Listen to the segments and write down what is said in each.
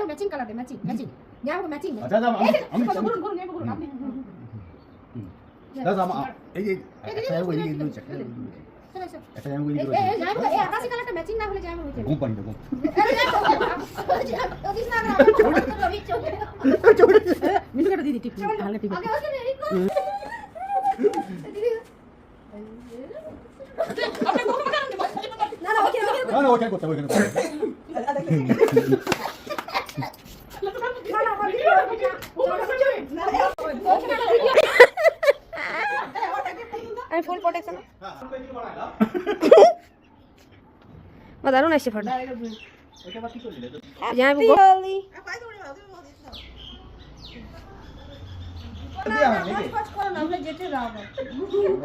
Matching colour matching matching matching আচ্ছা আমি করুন করুন এই করুন আপনি দাদা এই যে একটা ওই দিকে চেক একটা আমি ওই দিকে এই যাই এই আকাশী কালারটা ম্যাচিং না হলে যাই আমি হইছে ঘুম পানি ঘুম মিনু কেটে দিদি টিপ ভালো টিপ আপনি কোন কারণে না না ওকে না ওকে করতে ওকে আমি ফুল প্রোটেকশন দারুণ আসছে ফটো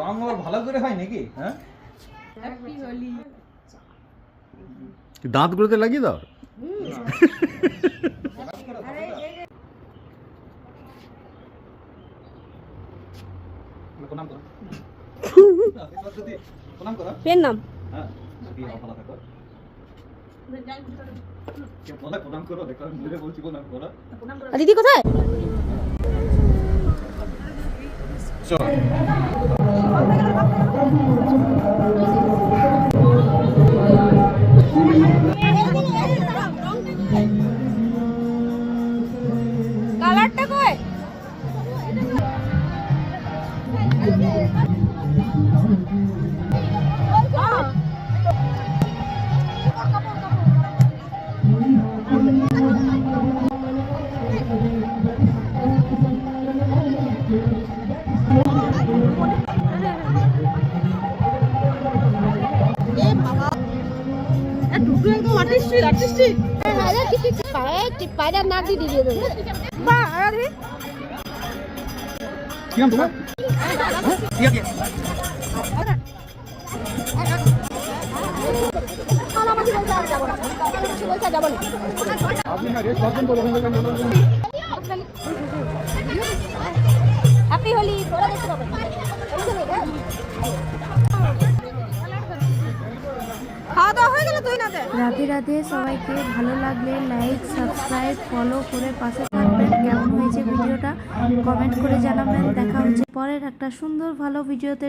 রং ভালো করে হয় নাকি? হ্যাঁ দাঁতগুলোতে লাগিয়ে দাও। পেন নাম দিদি কোথায়? কালারটা কই? পায়রা নাক দিয়ে দিয়ে দেবে কি নাম তোমার? কি আছে? হ্যাপি হোলি রাধে রাধে। সবাইকে ভালো লাগলে লাইক সাবস্ক্রাইব ফলো করে পাশে থাকবেন। কেমন হয়েছে ভিডিওটা কমেন্ট করে জানাবেন। দেখা হচ্ছে পরের একটা সুন্দর ভালো ভিডিওতে।